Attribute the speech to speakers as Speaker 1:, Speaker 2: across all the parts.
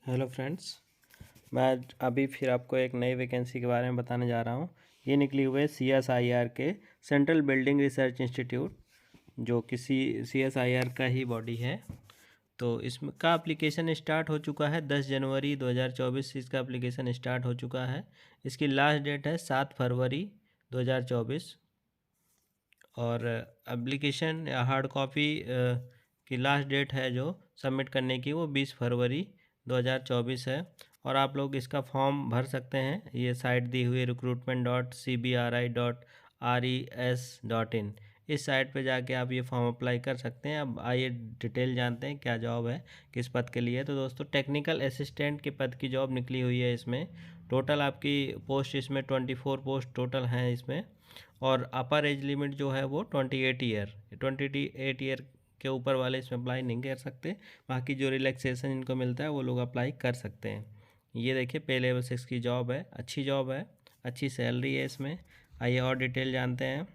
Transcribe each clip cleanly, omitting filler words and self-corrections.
Speaker 1: Hello friends, मैं अभी फिर आपको एक नई वैकेंसी के बारे में बताने जा रहा हूँ। ये निकली हुई है CSIR के सेंट्रल बिल्डिंग रिसर्च इंस्टीट्यूट, जो कि CSIR का ही बॉडी है। तो इसमें का एप्लीकेशन स्टार्ट हो चुका है 10 जनवरी 2024 से इसका एप्लीकेशन स्टार्ट हो चुका है। इसकी लास्ट डेट है 7 फरवरी 2024 और एप्लीकेशन या हार्ड कॉपी की लास्ट डेट है जो सबमिट करने की वो 20 फरवरी 2024 है। और आप लोग इसका फॉर्म भर सकते हैं। ये साइट दी हुई recruitment.cbri.res.in, इस साइट पे जाके आप ये फॉर्म अप्लाई कर सकते हैं। अब आइए डिटेल जानते हैं क्या जॉब है, किस पद के लिए। तो दोस्तों, टेक्निकल असिस्टेंट के पद की जॉब निकली हुई है। इसमें टोटल आपकी पोस्ट, इसमें 24 पोस्ट टोटल हैं इसमें। और अपर एज लिमिट जो है वो 28 ईयर के ऊपर वाले इसमें अप्लाई नहीं कर सकते। बाकी जो रिलैक्सेशन इनको मिलता है वो लोग अप्लाई कर सकते हैं। ये देखिए, पे लेवल 6 की जॉब है, अच्छी जॉब है, अच्छी सैलरी है इसमें। आइए और डिटेल जानते हैं।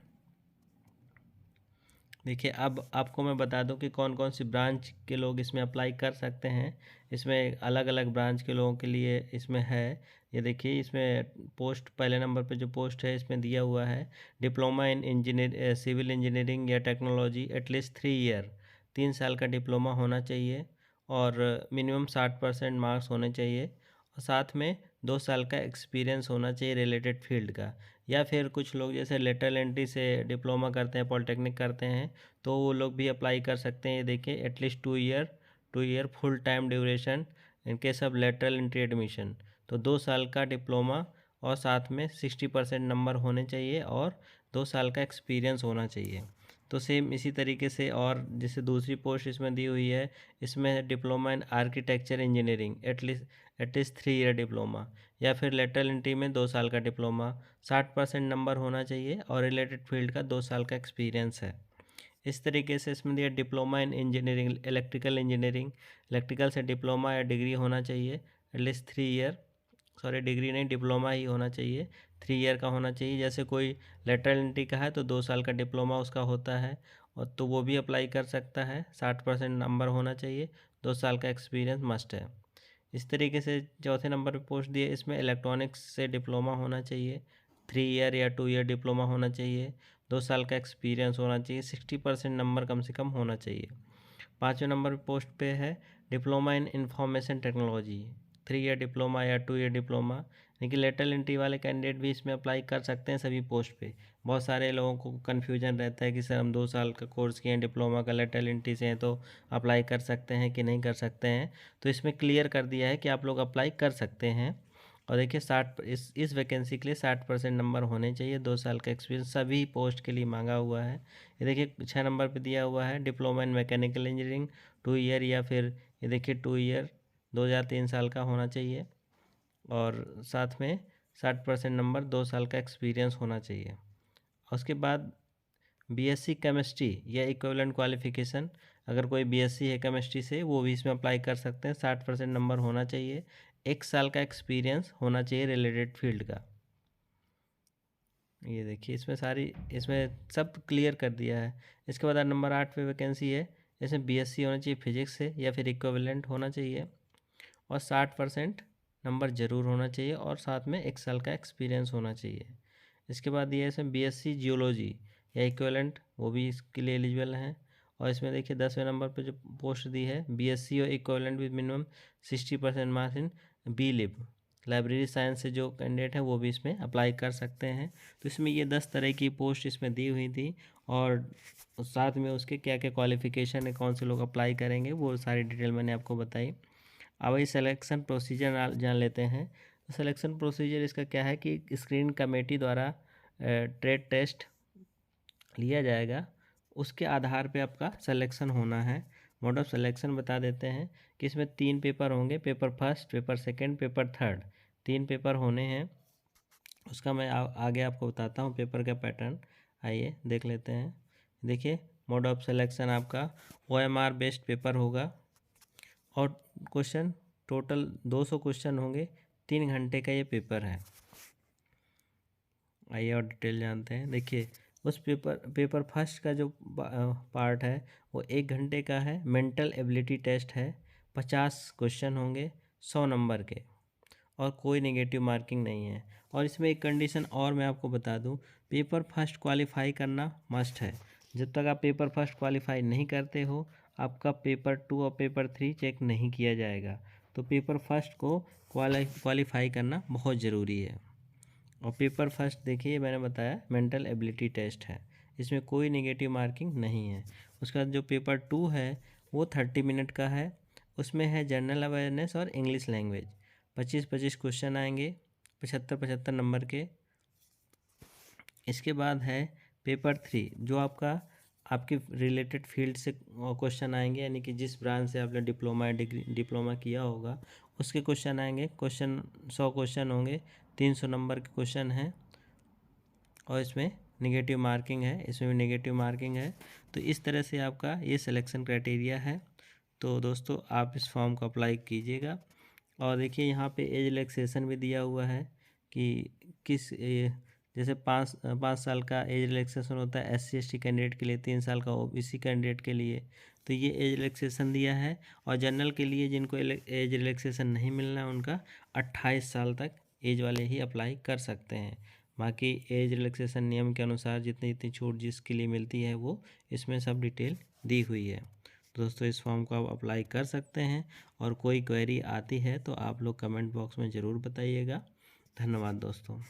Speaker 1: देखिए, अब आपको मैं बता दूं कि कौन कौन सी ब्रांच के लोग इसमें अप्लाई कर सकते हैं। इसमें अलग अलग ब्रांच के लोगों के लिए इसमें है। ये देखिए, इसमें पोस्ट पहले नंबर पे जो पोस्ट है इसमें दिया हुआ है डिप्लोमा इन सिविल इंजीनियरिंग या टेक्नोलॉजी एटलीस्ट 3 ईयर, 3 साल का डिप्लोमा होना चाहिए और मिनिमम 60% मार्क्स होने चाहिए। और साथ में 2 साल का एक्सपीरियंस होना चाहिए रिलेटेड फील्ड का। या फिर कुछ लोग जैसे लेटरल एंट्री से डिप्लोमा करते हैं, पॉलिटेक्निक करते हैं, तो वो लोग भी अप्लाई कर सकते हैं। ये देखिए, at least 2 year full time duration in case of lateral entry admission. तो 2 साल का डिप्लोमा और साथ में 60% नंबर होने चाहिए और 2 साल का एक्सपीरियंस होना चाहिए। तो सेम इसी तरीके से और जैसे दूसरी पोस्ट इसमें दी हुई है, इसमें diploma in architecture engineering at least 3 year diploma, या फिर लेटरल एंट्री में 2 साल का डिप्लोमा, 60% नंबर होना चाहिए और रिलेटेड फील्ड का 2 साल का एक्सपीरियंस है। इस तरीके से इसमें दिया diploma in engineering, electrical engineering, electrical से डिप्लोमा या डिग्री होना चाहिए एटलीस्ट 3 ईयर, सॉरी डिग्री नहीं, डिप्लोमा ही होना चाहिए, 3 ईयर का होना चाहिए। जैसे कोई लेटरल एंट्री का है तो 2 साल का डिप्लोमा उसका होता है, और तो वो भी अप्लाई कर सकता है। 60% नंबर होना चाहिए, 2 साल का एक्सपीरियंस मस्ट है। इस तरीके से चौथे नंबर पे पोस्ट दिए, इसमें इलेक्ट्रॉनिक्स से डिप्लोमा होना चाहिए, 3 ईयर या 2 ईयर डिप्लोमा होना चाहिए, 2 साल का एक्सपीरियंस होना चाहिए, 60% नंबर कम से कम होना चाहिए। पाँचवें नंबर पे पोस्ट पे है diploma in information technology, 3 year diploma या 2 ईयर डिप्लोमा। लेकिन लेटरल एंट्री वाले कैंडिडेट भी इसमें अप्लाई कर सकते हैं सभी पोस्ट पे। बहुत सारे लोगों को कन्फ्यूजन रहता है कि सर हम 2 साल का कोर्स किए हैं, डिप्लोमा का लेटरल एंट्री से हैं, तो अप्लाई कर सकते हैं कि नहीं कर सकते हैं। तो इसमें क्लियर कर दिया है कि आप लोग अप्लाई कर सकते हैं। और देखिए, 60 इस वैकेंसी के लिए 60% नंबर होने चाहिए, 2 साल का एक्सपीरियंस सभी पोस्ट के लिए मांगा हुआ है। ये देखिए, 6 नंबर पे दिया हुआ है diploma in mechanical engineering 2 year, या फिर ये देखिए 2 ईयर 2 या 3 साल का होना चाहिए और साथ में 60% नंबर, 2 साल का एक्सपीरियंस होना चाहिए। और उसके बाद बीएससी केमिस्ट्री या इक्विवेलेंट क्वालिफिकेशन, अगर कोई बीएससी है केमिस्ट्री से, वो भी इसमें अप्लाई कर सकते हैं। 60% नंबर होना चाहिए, 1 साल का एक्सपीरियंस होना चाहिए रिलेटेड फील्ड का। ये देखिए, इसमें सब क्लियर कर दिया है। इसके बाद नंबर 8 पे वैकेंसी है, इसमें बीएससी होना चाहिए फिजिक्स से या फिर इक्विवेलेंट होना चाहिए और 60% नंबर ज़रूर होना चाहिए और साथ में 1 साल का एक्सपीरियंस होना चाहिए। इसके बाद ये इसमें बीएससी जियोलॉजी या इक्विवेलेंट, वो भी इसके लिए एलिजिबल हैं। और इसमें देखिए 10वें नंबर पे जो पोस्ट दी है, बीएससी और equivalent with minimum 60% marks in B lib, library science से जो कैंडिडेट हैं वो भी इसमें अप्लाई कर सकते हैं। तो इसमें ये 10 तरह की पोस्ट इसमें दी हुई थी और साथ में उसके क्या क्या क्वालिफिकेशन है, कौन से लोग अप्लाई करेंगे, वो सारी डिटेल मैंने आपको बताई। अब वही सिलेक्शन प्रोसीजर जान लेते हैं। तो सिलेक्शन प्रोसीजर इसका क्या है कि स्क्रीन कमेटी द्वारा ट्रेड टेस्ट लिया जाएगा, उसके आधार पे आपका सिलेक्शन होना है। मोड ऑफ सिलेक्शन बता देते हैं कि इसमें 3 पेपर होंगे, paper first, paper second, paper third, 3 paper होने हैं। उसका मैं आगे आपको बताता हूँ पेपर का पैटर्न। आइए देख लेते हैं। देखिए, मोड ऑफ सिलेक्शन आपका OMR बेस्ड पेपर होगा और क्वेश्चन टोटल 200 क्वेश्चन होंगे, 3 घंटे का ये पेपर है। आइए और डिटेल जानते हैं। देखिए, उस पेपर फर्स्ट का जो पार्ट है वो 1 घंटे का है, मेंटल एबिलिटी टेस्ट है, 50 क्वेश्चन होंगे, 100 नंबर के, और कोई नेगेटिव मार्किंग नहीं है। और इसमें एक कंडीशन और मैं आपको बता दूं, पेपर फर्स्ट क्वालिफाई करना मस्ट है। जब तक आप पेपर फर्स्ट क्वालिफाई नहीं करते हो, आपका पेपर 2 और पेपर 3 चेक नहीं किया जाएगा। तो पेपर फर्स्ट को क्वालिफाई करना बहुत ज़रूरी है। और पेपर फर्स्ट देखिए, मैंने बताया मेंटल एबिलिटी टेस्ट है, इसमें कोई नेगेटिव मार्किंग नहीं है। उसका जो पेपर 2 है वो 30 मिनट का है, उसमें है जनरल अवेयरनेस और इंग्लिश लैंग्वेज। 25-25 क्वेश्चन आएंगे, 75-75 नंबर के। इसके बाद है पेपर 3, जो आपके रिलेटेड फील्ड से क्वेश्चन आएंगे, यानी कि जिस ब्रांच से आपने डिप्लोमा या डिप्लोमा किया होगा उसके क्वेश्चन आएंगे। 100 क्वेश्चन होंगे, 300 नंबर के क्वेश्चन हैं, और इसमें नेगेटिव मार्किंग है, इसमें भी नेगेटिव मार्किंग है। तो इस तरह से आपका ये सिलेक्शन क्राइटेरिया है। तो दोस्तों आप इस फॉर्म को अप्लाई कीजिएगा। और देखिए यहाँ पे एज रिलैक्सेशन भी दिया हुआ है कि जैसे 5 साल का एज रिलैक्सेशन होता है SC/ST कैंडिडेट के लिए, 3 साल का OBC कैंडिडेट के लिए। तो ये एज रिलैक्सेशन दिया है। और जनरल के लिए जिनको एज रिलैक्सेशन नहीं मिलना है, उनका 28 साल तक एज वाले ही अप्लाई कर सकते हैं। बाकी एज रिलैक्सेशन नियम के अनुसार जितनी जितनी छूट जिसके लिए मिलती है वो इसमें सब डिटेल दी हुई है। तो दोस्तों इस फॉर्म को आप अप्लाई कर सकते हैं। और कोई क्वेरी आती है तो आप लोग कमेंट बॉक्स में ज़रूर बताइएगा। धन्यवाद दोस्तों।